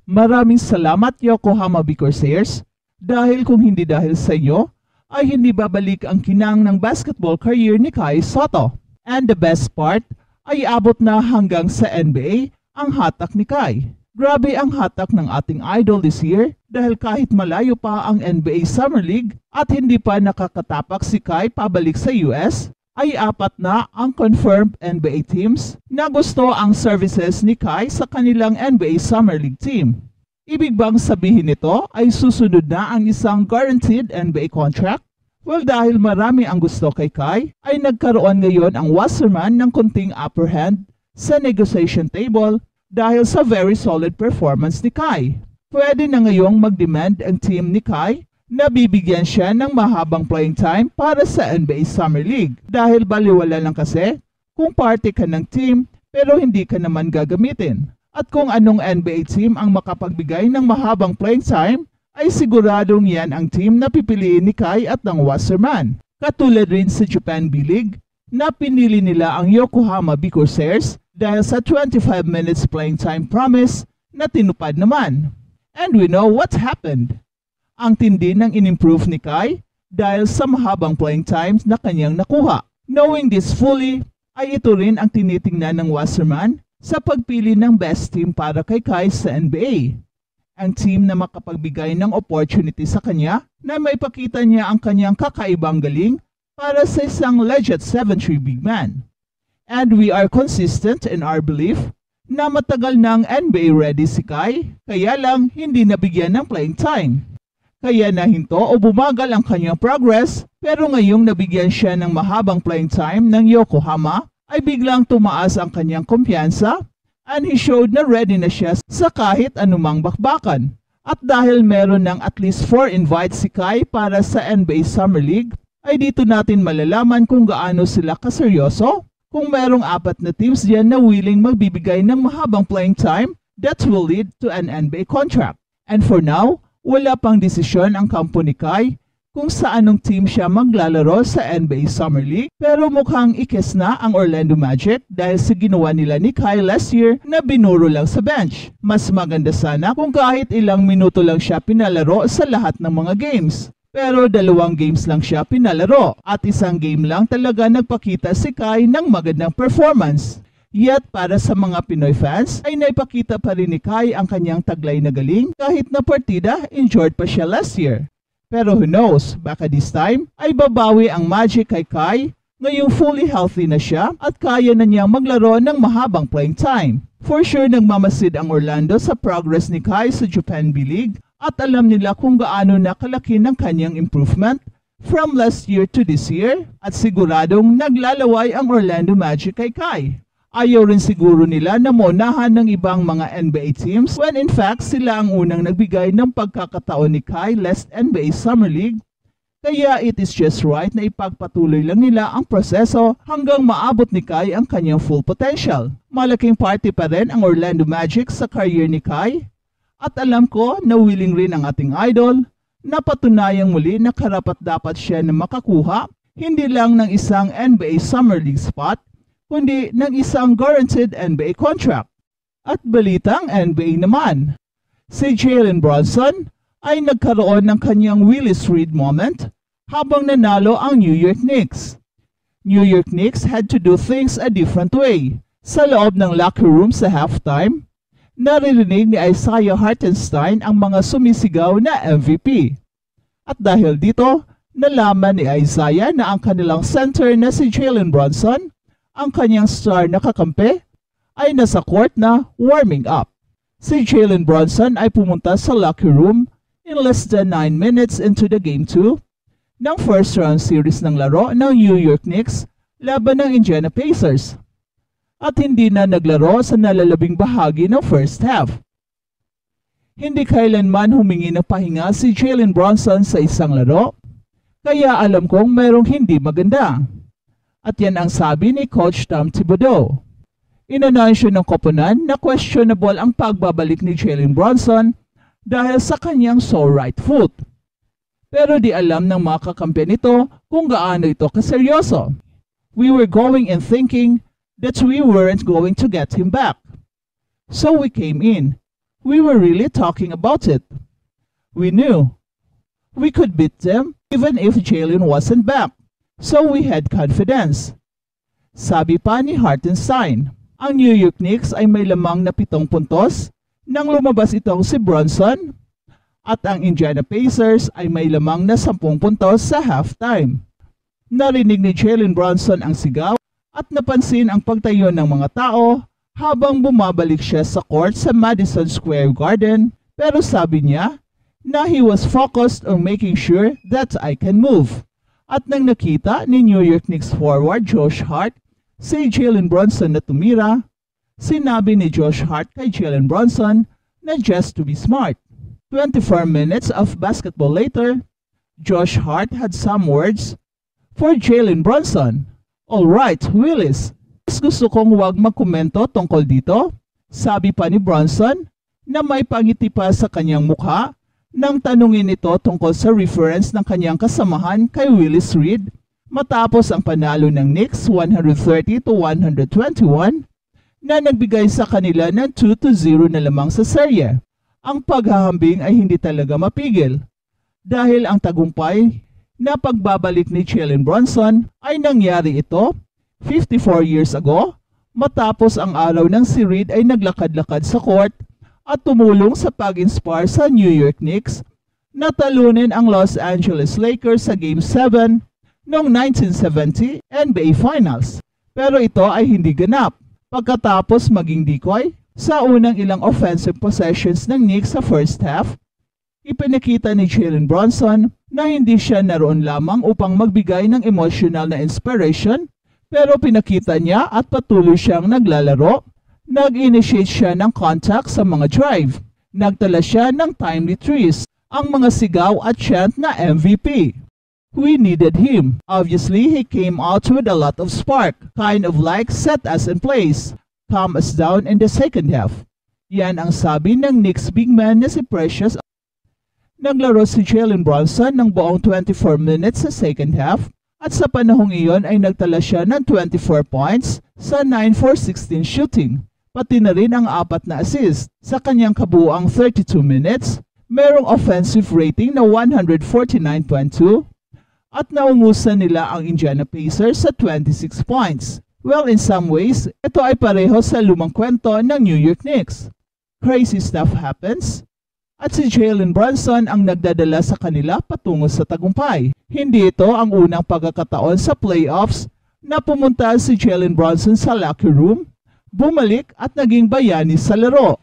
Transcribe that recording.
Maraming salamat Yokohama B Corsairs dahil kung hindi dahil sa iyo ay hindi babalik ang kinang ng basketball career ni Kai Sotto. And the best part ay abot na hanggang sa NBA ang hatak ni Kai. Grabe ang hatak ng ating idol this year dahil kahit malayo pa ang NBA Summer League at hindi pa nakakatapak si Kai pabalik sa US, ay 4 na ang confirmed NBA teams na gusto ang services ni Kai sa kanilang NBA Summer League team. Ibig bang sabihin nito ay susunod na ang isang guaranteed NBA contract? Well, dahil marami ang gusto kay Kai, ay nagkaroon ngayon ang Wasserman ng konting upper hand sa negotiation table dahil sa very solid performance ni Kai. Pwede na ngayong mag-demand ang team ni Kai na bibigyan siya ng mahabang playing time para sa NBA Summer League. Dahil baliwala lang kasi kung party ka ng team pero hindi ka naman gagamitin. At kung anong NBA team ang makapagbigay ng mahabang playing time, ay siguradong yan ang team na pipiliin ni Kai at ng Wasserman. Katulad rin sa Japan B-League na pinili nila ang Yokohama B Corsairs dahil sa 25 minutes playing time promise na tinupad naman. And we know what happened. Ang tindi ng in-improve ni Kai dahil sa mahabang playing times na kanyang nakuha. Knowing this fully, ay ito rin ang tinitingnan ng Wasserman sa pagpili ng best team para kay Kai sa NBA. Ang team na makapagbigay ng opportunity sa kanya na maipakita niya ang kanyang kakaibang galing para sa isang legit 7'3" big man. And we are consistent in our belief na matagal ng NBA ready si Kai, kaya lang hindi nabigyan ng playing time. Kaya nahinto o bumagal ang kanyang progress, pero ngayong nabigyan siya ng mahabang playing time ng Yokohama, ay biglang tumaas ang kanyang kumpiyansa and he showed na ready na siya sa kahit anumang bakbakan. At dahil meron ng at least 4 invites si Kai para sa NBA Summer League, ay dito natin malalaman kung gaano sila kaseryoso. Kung merong 4 na teams diyan na willing magbibigay ng mahabang playing time, that will lead to an NBA contract. And for now, wala pang desisyon ang kampo ni Kai kung sa anong team siya maglalaro sa NBA Summer League, pero mukhang ikes na ang Orlando Magic dahil sa ginawa nila ni Kai last year na binuro lang sa bench. Mas maganda sana kung kahit ilang minuto lang siya pinalaro sa lahat ng mga games. Pero 2 games lang siya pinalaro at 1 game lang talaga nagpakita si Kai ng magandang performance. Yet para sa mga Pinoy fans ay naipakita pa rin ni Kai ang kanyang taglay na galing kahit na partida injured pa siya last year. Pero who knows, baka this time ay babawi ang Magic kay Kai ngayong fully healthy na siya at kaya na niyang maglaro ng mahabang playing time. For sure nagmamasid ang Orlando sa progress ni Kai sa Japan B-League at alam nila kung gaano nakalaki ng kanyang improvement from last year to this year at siguradong naglalaway ang Orlando Magic kay Kai. Ayaw rin siguro nila na maunahan ng ibang mga NBA teams when in fact sila ang unang nagbigay ng pagkakataon ni Kai last NBA Summer League. Kaya it is just right na ipagpatuloy lang nila ang proseso hanggang maabot ni Kai ang kanyang full potential. Malaking party pa rin ang Orlando Magic sa career ni Kai. At alam ko na willing rin ang ating idol na patunayang muli na karapat-dapat siya na makakuha hindi lang ng isang NBA Summer League spot, kundi ng isang guaranteed NBA contract. At balitang NBA naman, si Jalen Brunson ay nagkaroon ng kanyang Willis Reed moment habang nanalo ang New York Knicks. New York Knicks had to do things a different way. Sa loob ng locker room sa halftime, naririnig ni Isaiah Hartenstein ang mga sumisigaw na MVP. At dahil dito, nalaman ni Isaiah na ang kanilang center na si Jalen Brunson, ang kanyang star na kakampi, ay nasa court na warming up. Si Jalen Brunson ay pumunta sa locker room in less than 9 minutes into the Game 2 ng first round series ng laro ng New York Knicks laban ng Indiana Pacers. At hindi na naglaro sa nalalabing bahagi ng first half. Hindi kailanman humingi ng pahinga si Jalen Brunson sa isang laro, kaya alam kong merong hindi maganda. At yan ang sabi ni Coach Tom Thibodeau. Inanunsyo ng koponan na questionable ang pagbabalik ni Jalen Brunson dahil sa kanyang sore right foot. Pero di alam ng mga kakampi nito kung gaano ito kaseryoso. We were going and thinking that we weren't going to get him back. So we came in. We were really talking about it. We knew we could beat them even if Jalen wasn't back. So we had confidence. Sabi pa ni Hartenstein, ang New York Knicks ay may lamang na 7 puntos nang lumabas itong si Bronson at ang Indiana Pacers ay may lamang na 10 puntos sa halftime. Narinig ni Jalen Brunson ang sigaw at napansin ang pagtayo ng mga tao habang bumabalik siya sa court sa Madison Square Garden, pero sabi niya na he was focused on making sure that I can move. At nang nakita ni New York Knicks forward Josh Hart si Jalen Brunson na tumira, sinabi ni Josh Hart kay Jalen Brunson na just to be smart. 24 minutes of basketball later, Josh Hart had some words for Jalen Brunson. Alright, Willis, gusto kong huwag magkomento tungkol dito. Sabi pa ni Brunson na may pangiti pa sa kanyang mukha nang tanungin ito tungkol sa reference ng kanyang kasamahan kay Willis Reed matapos ang panalo ng Knicks 130-121 na nagbigay sa kanila ng 2-0 na lamang sa serye. Ang paghahambing ay hindi talaga mapigil dahil ang tagumpay na pagbabalik ni Jalen Brunson ay nangyari ito 54 years ago matapos ang araw ng si Reed ay naglakad-lakad sa court at tumulong sa pag-inspire sa New York Knicks na talunin ang Los Angeles Lakers sa Game 7 noong 1970 NBA Finals. Pero ito ay hindi ganap pagkatapos maging decoy sa unang ilang offensive possessions ng Knicks sa first half. Ipinakita ni Jalen Brunson na hindi siya naroon lamang upang magbigay ng emotional na inspiration, pero pinakita niya at patuloy siyang naglalaro. Nag-initiate siya ng contact sa mga drive. Nagtala siya ng timely threes, ang mga sigaw at chant na MVP. We needed him. Obviously, he came out with a lot of spark, kind of like set us in place, calm us down in the second half. Yan ang sabi ng Knicks big man na si Precious. Naglaro si Jalen Brunson ng buong 24 minutes sa second half at sa panahong iyon ay nagtala siya ng 24 points sa 9-for-16 shooting. Pati na rin ang 4 na assist sa kanyang kabuuang 32 minutes. Merong offensive rating na 149.2 at naungusan nila ang Indiana Pacers sa 26 points. Well, in some ways, ito ay pareho sa lumang kwento ng New York Knicks. Crazy stuff happens at si Jalen Brunson ang nagdadala sa kanila patungo sa tagumpay. Hindi ito ang unang pagkakataon sa playoffs na pumunta si Jalen Brunson sa locker room, bumalik at naging bayani sa laro.